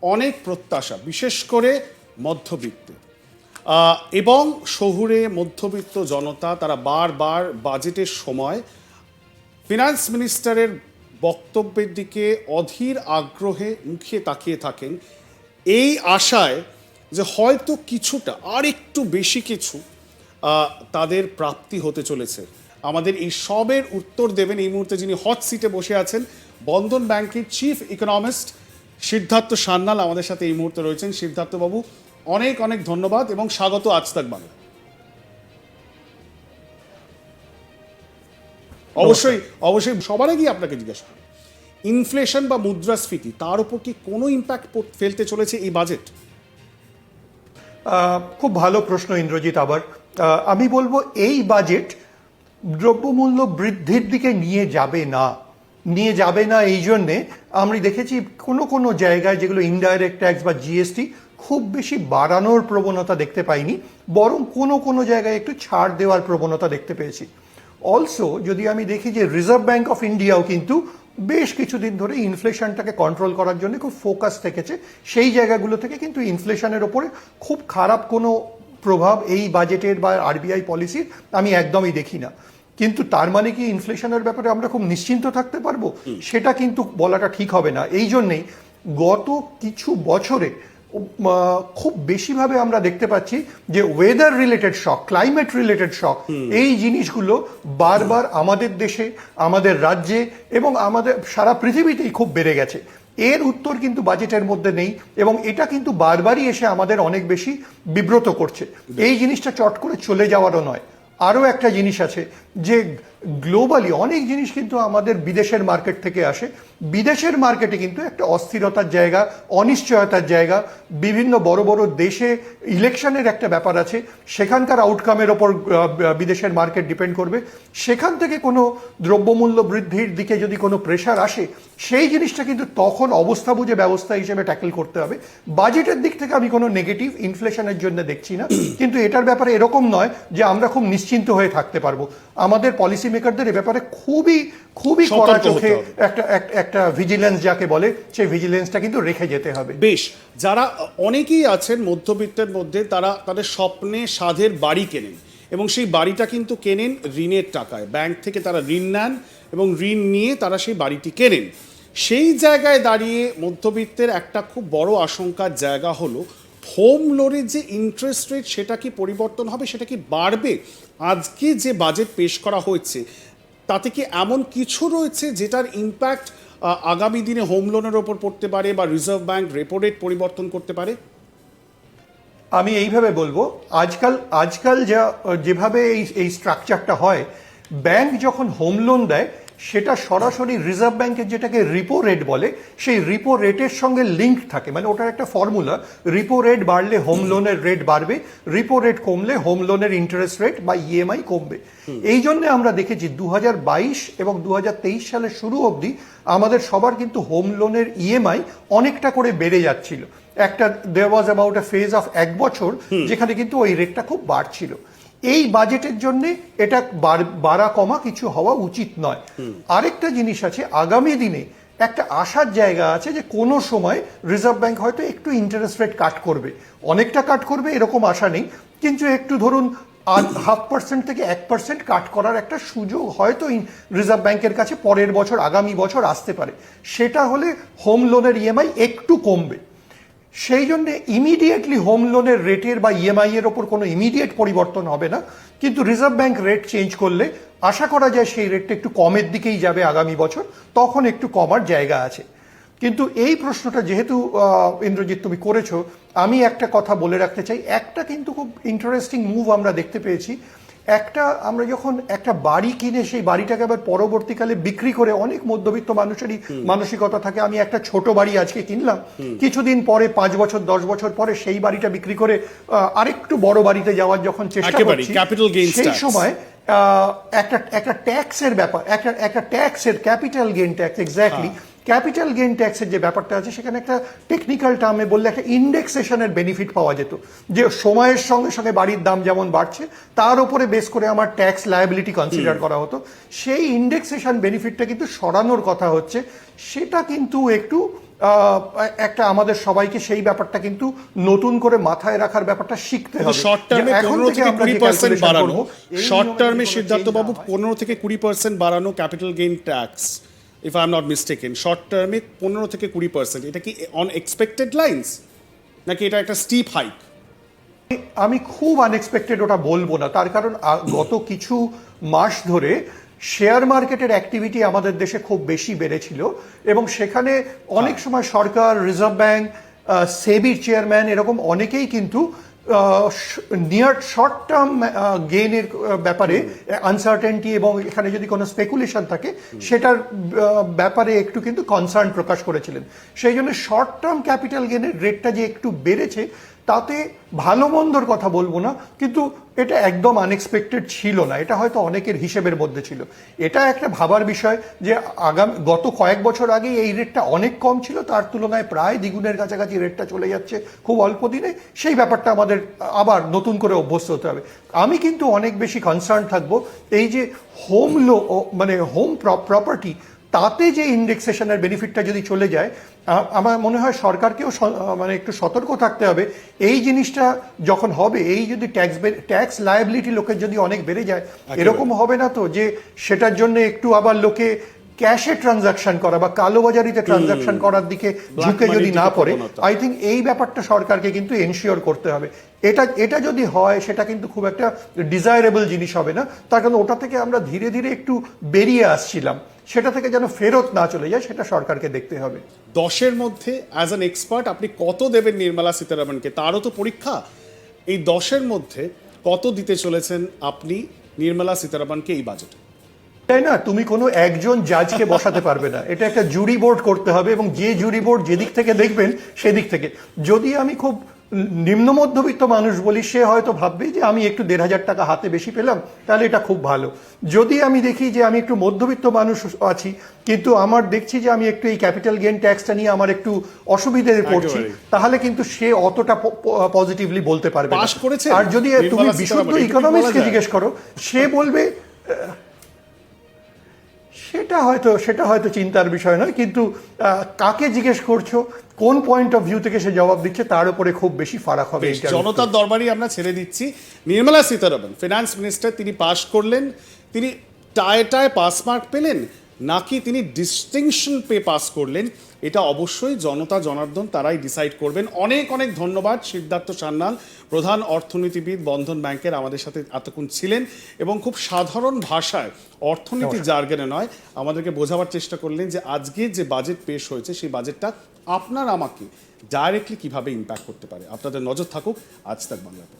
অনেক প্রত্যাশা, বিশেষ করে মধ্যবিত্ত এবং শহুরে মধ্যবিত্ত জনতা, তারা বারবার বাজেটের সময় ফিনান্স মিনিস্টারের বক্তব্যের দিকে অধীর আগ্রহে মুখিয়ে তাকিয়ে থাকেন, এই আশায় যে হয়তো কিছুটা আর একটু বেশি কিছু তাদের প্রাপ্তি হতে চলেছে। আমাদের এই সবের উত্তর দেবেন এই মুহূর্তে যিনি হট সিটে বসে আছেন, বন্ধন ব্যাংকের চিফ ইকোনমিস্ট সিদ্ধার্থ সান্যাল আমাদের সাথে এই মুহূর্তে রয়েছেন। সিদ্ধার্থবাবু, অনেক অনেক ধন্যবাদ এবং স্বাগত আজ তাক বাংলা। অবশ্যই সবার আগেই আপনাকে জিজ্ঞাসা করি, ইনফ্লেশন বা মুদ্রাস্ফীতি তার উপর কি কোনো ইম্প্যাক্ট ফেলতে চলেছে এই বাজেট? খুব ভালো প্রশ্ন ইন্দ্রজিৎ। আবার আমি বলবো এই বাজেট দ্রব্যমূল্য বৃদ্ধির দিকে নিয়ে যাবে না এই জন্যে আমরা দেখেছি কোনো জায়গায় যেগুলো ইনডাইরেক্ট ট্যাক্স বা জিএসটি খুব বেশি বাড়ানোর প্রবণতা দেখতে পাইনি, বরং কোনো জায়গায় একটু ছাড় দেওয়ার প্রবণতা দেখতে পেয়েছি। অলসো যদি আমি দেখি যে রিজার্ভ ব্যাঙ্ক অফ ইন্ডিয়াও কিন্তু বেশ কিছুদিন ধরে ইনফ্লেশনটাকে কন্ট্রোল করার জন্য খুব ফোকাস থেকেছে, সেই জায়গাগুলো থেকে কিন্তু ইনফ্লেশনের ওপরে খুব খারাপ কোনো প্রভাব এই বাজেটের বা আরবিআই পলিসির আমি একদমই দেখি না। কিন্তু তার মানে কি ইনফ্লেশনের ব্যাপারে আমরা খুব নিশ্চিন্ত থাকতে পারবো? সেটা কিন্তু বলাটা ঠিক হবে না। এই জন্যেই গত কিছু বছরে খুব বেশিভাবে আমরা দেখতে পাচ্ছি যে ওয়েদার রিলেটেড শক, ক্লাইমেট রিলেটেড শক, এই জিনিসগুলো বারবার আমাদের দেশে, আমাদের রাজ্যে এবং আমাদের সারা পৃথিবীতেই খুব বেড়ে গেছে। এর উত্তর কিন্তু বাজেটের মধ্যে নেই এবং এটা কিন্তু বারবারই এসে আমাদের অনেক বেশি বিব্রত করছে। এই জিনিসটা চট করে চলে যাওয়ারও নয়। আরও একটা জিনিস আছে যে গ্লোবালি অনেক জিনিস কিন্তু আমাদের বিদেশের মার্কেট থেকে আসে। বিদেশের মার্কেটে কিন্তু একটা অস্থিরতার জায়গা, অনিশ্চয়তার জায়গা, বিভিন্ন বড় বড় দেশে ইলেকশনের একটা ব্যাপার আছে, সেখানকার আউটকামের ওপর বিদেশের মার্কেট ডিপেন্ড করবে। সেখান থেকে কোনো দ্রব্যমূল্য বৃদ্ধির দিকে যদি কোনো প্রেশার আসে, সেই জিনিসটা কিন্তু তখন অবস্থা বুঝে ব্যবস্থা হিসেবে ট্যাকেল করতে হবে। বাজেটের দিক থেকে আমি কোনো নেগেটিভ ইনফ্লেশনের জন্য দেখছি না, কিন্তু এটার ব্যাপারে এরকম নয় যে আমরা খুব নিশ্চিন্ত হয়ে থাকতে পারবো। আমাদের পলিসি মেকারদের এ ব্যাপারে খুবই কড়া চোখে একটা ভিজিলেন্স যাকে বলে, সেই ভিজিলেন্সটা কিন্তু রেখে যেতে হবে। বেশ, যারা অনেকেই আছেন মধ্যবিত্তের মধ্যে, তারা তাদের স্বপ্নে সাধের বাড়ি কেনেন এবং সেই বাড়িটা কিন্তু কেনেন ঋণের টাকায়। ব্যাংক থেকে তারা ঋণ নেন এবং ঋণ নিয়ে তারা সেই বাড়িটি কেনেন। সেই জায়গায় দাঁড়িয়ে মধ্যবিত্তের একটা খুব বড় আশঙ্কার জায়গা হলো হোম লোনের যে ইন্টারেস্ট রেট, সেটা কি পরিবর্তন হবে, সেটা কি বাড়বে? আজকে যে বাজেট পেশ করা হয়েছে তাতে কি এমন কিছু রয়েছে যেটার ইম্প্যাক্ট আগামী দিনে হোম লোনের ওপর পড়তে পারে বা রিজার্ভ ব্যাংক রেপো রেট পরিবর্তন করতে পারে? আমি এইভাবে বলবো, আজকাল যেভাবে এই স্ট্রাকচারটা হয়, ব্যাংক যখন হোম লোন দেয় সেটা সরাসরি রিজার্ভ ব্যাংকের যেটাকে রিপো রেট বলে, সেই রিপো রেটের সঙ্গে লিঙ্ক থাকে। মানে ওটার একটা ফর্মুলা, রিপো রেট বাড়লে হোম লোনের রেট বাড়বে, রিপো রেট কমলে হোম লোনের ইন্টারেস্ট রেট বা ইএমআই কমবে। এই জন্য আমরা দেখেছি 2022 এবং 2023 সালের শুরু অবধি আমাদের সবার কিন্তু হোম লোনের ইএমআই অনেকটা করে বেড়ে যাচ্ছিল। There was about a phase of 1 বছর যেখানে কিন্তু ওই রেটটা খুব বাড়ছিল। এই বাজেটের জন্য এটা বাড়া কমা কিছু হওয়া উচিত নয়। আরেকটা জিনিস আছে, আগামী দিনে একটা আশার জায়গা আছে যে কোনো সময় রিজার্ভ ব্যাংক হয়তো একটু ইন্টারেস্ট রেট কাট করবে, অনেকটা কাট করবে এরকম আশা নেই, কিন্তু একটু ধরুন 0.5% থেকে 1% কাট করার একটা সুযোগ হয়তো রিজার্ভ ব্যাংকের কাছে পরের বছর, আগামী বছর আসতে পারে। সেটা হলে হোম লোনের ইএমআই একটু কমবে। সেই জন্য ইমিডিয়েটলি হোম লোনের রেটের বা ইএমআই এর ওপর কোনো ইমিডিয়েট পরিবর্তন হবে না, কিন্তু রিজার্ভ ব্যাংক রেট চেঞ্জ করলে আশা করা যায় সেই রেটটা একটু কমের দিকেই যাবে আগামী বছর, তখন একটু কমার জায়গা আছে। কিন্তু এই প্রশ্নটা যেহেতু ইন্দ্রজিৎ তুমি করেছো, আমি একটা কথা বলে রাখতে চাই। একটা কিন্তু খুব ইন্টারেস্টিং মুভ আমরা দেখতে পেয়েছি। আমরা যখন একটা বাড়ি কিনে সেই বাড়িটাকে আবার পরবর্তীকালে বিক্রি করে, অনেক মধ্যবিত্ত মানুষেরই মানসিকতা থাকে, আমি একটা ছোট বাড়ি আজকে কিনলাম, কিছুদিন পরে 5 বছর 10 বছর পরে সেই বাড়িটা বিক্রি করে আরেকটু বড় বাড়িতে যাওয়ার যখন চেষ্টা করছি, সেই সময় একটা ট্যাক্সের ব্যাপার, একটা ট্যাক্সের capital gain tax, exactly capital gain ট্যাক্সের যে ব্যাপারটা আছে, সেখানে একটা টেকনিক্যাল টার্মে বললে একটা ইন্ডেক্সেশনের বেনিফিট পাওয়া যেত, যে সময়ের সঙ্গে সঙ্গে বাড়ির দাম যেমন বাড়ছে তার উপরে বেস করে আমার ট্যাক্স লায়াবিলিটি কনসিডার করা হতো। সেই ইন্ডেক্সেশন বেনিফিটটা কিন্তু সরানোর কথা হচ্ছে। সেটা কিন্তু একটু একটা আমাদের সবাইকে সেই ব্যাপারটা কিন্তু নতুন করে মাথায় রাখার ব্যাপারটা শিখতে হবে। শর্ট যে টার্মে এখন 15 থেকে থেকে আমরা যে 20% calculation বাড়ানো, করবো, এই শর্ট নিয়মে টার্মে যদি কোনো সিদ্ধার্থ change বাবু না হয়, 15 থেকে 20% বাড়ানো capital gain tax, if I am not mistaken, short টার্মে 15 থেকে 20%, এটা কি অন এক্সপেক্টেড লাইন্স নাকি এটা একটা স্টিপ হাইক? আমি খুব আনএক্সপেক্টেড ওটা বলবো না, তার কারণ গত কিছু মাস ধরে শেয়ার মার্কেটের অ্যাক্টিভিটি আমাদের দেশে খুব বেশি বেড়েছিল এবং সেখানে অনেক সময় সরকার, রিজার্ভ ব্যাংক, সেবির চেয়ারম্যান এরকম অনেকেই কিন্তু নিয়ার শর্ট টার্ম গেইনের ব্যাপারে আনসার্টেনটি এবং এখানে যদি কোনো স্পেকুলেশন থাকে সেটার ব্যাপারে একটু কিন্তু কনসার্ন প্রকাশ করেছিলেন। সেই জন্য শর্ট টার্ম ক্যাপিটাল গেইনের রেটটা যে একটু বেড়েছে তাতে ভালো মন্দর কথা বলবো না, কিন্তু এটা একদম আনএক্সপেক্টেড ছিল না, এটা হয়তো অনেকের হিসেবের মধ্যে ছিল। এটা একটা ভাবার বিষয় যে গত কয়েক বছর আগে এই রেটটা অনেক কম ছিল, তার তুলনায় প্রায় দ্বিগুণের কাছাকাছি রেটটা চলে যাচ্ছে খুব অল্প দিনে। সেই ব্যাপারটা আমাদের আবার নতুন করে অভ্যস্ত হতে হবে। আমি কিন্তু অনেক বেশি কনসার্ন থাকবো এই যে মানে হোম প্রপার্টি, তাতে যে ইন্ডেক্সেশনের বেনিফিটটা যদি চলে যায়, আমার মনে হয় সরকারকেও মানে একটু সতর্ক থাকতে হবে। এই জিনিসটা যখন হবে, এই যদি ট্যাক্স লায়াবিলিটি লোকের যদি অনেক বেড়ে যায়, এরকম হবে না তো যে সেটার জন্য একটু আবার লোকে ক্যাশে ট্রানজাকশন করা বা কালোবাজারিতে ট্রানজাকশন করার দিকে ঝুঁকে যদি না পড়ে। আই থিঙ্ক এই ব্যাপারটা সরকারকে কিন্তু এনশিওর করতে হবে। এটা যদি হয় সেটা কিন্তু খুব একটা ডিজায়ারেবল জিনিস হবে না, তার কারণ ওটা থেকে আমরা ধীরে ধীরে একটু বেরিয়ে আসছিলাম, সেটা থেকে যেন ফেরত না চলে যায় সেটা সরকারকে দেখতে হবে। 10-এর মধ্যে অ্যাজ অ্যান এক্সপার্ট আপনি কত দেবেন নির্মলা সীতারামনকে? তারও তো পরীক্ষা। এই 10-এর মধ্যে কত দিতে চলেছেন আপনি নির্মলা সীতারামনকে এই বাজেটে? তাই না, তুমি কোনো একজন জাজকে বসাতে পারবে না, এটা একটা জুরি বোর্ড করতে হবে এবং যে জুরি বোর্ড যেদিক থেকে দেখবেন সেদিক থেকে। যদি আমি খুব নিম্ন মধ্যবিত্ত মানুষ বলি, সে হয়তো ভাববে যে আমি একটু 1,500 টাকা হাতে বেশি পেলাম, তাহলে এটা খুব ভালো। যদি আমি দেখি যে আমি একটু মধ্যবিত্ত মানুষ আছি, কিন্তু আমার দেখছি যে আমি একটু এই ক্যাপিটাল গেইন ট্যাক্সটা নিয়ে আমার একটু অসুবিধে পড়ছি, তাহলে কিন্তু সে অতটা পজিটিভলি বলতে পারবে না। পাস করেছে। আর যদি তুমি বিশুদ্ধ ইকোনমিক্সকে জিজ্ঞেস করো, সে বলবে সেটা হয়তো চিন্তার বিষয় নয়, কিন্তু কাকে জিজ্ঞেস করছো, কোন পয়েন্ট অফ ভিউ থেকে সে জবাব দিচ্ছে, তার উপরে খুব বেশি ফারাক হবে। জনতার দরবারই আমরা ছেড়ে দিচ্ছি। নির্মলা সীতারামন ফিনান্স মিনিস্টার, তিনি পাশ করলেন, তিনি টায় পাস মার্ক পেলেন নাকি তিনি ডিস্টিংশন পেয়ে পাস করলেন, এটা অবশ্যই জনতা জনার্দন তারাই ডিসাইড করবেন। অনেক অনেক ধন্যবাদ সিদ্ধার্থ সান্যাল, প্রধান অর্থনীতিবিদ বন্ধন ব্যাংকের, আমাদের সাথে এতক্ষণ ছিলেন এবং খুব সাধারণ ভাষায় অর্থনীতি জার্গনে নয় আমাদেরকে বোঝাবার চেষ্টা করলেন যে আজকে যে বাজেট পেশ হয়েছে সেই বাজেটটা আপনার আমাকে ডাইরেক্টলি কিভাবে ইম্প্যাক্ট করতে পারে। আপনাদের নজর থাকুক আজ তাক বাংলাতে।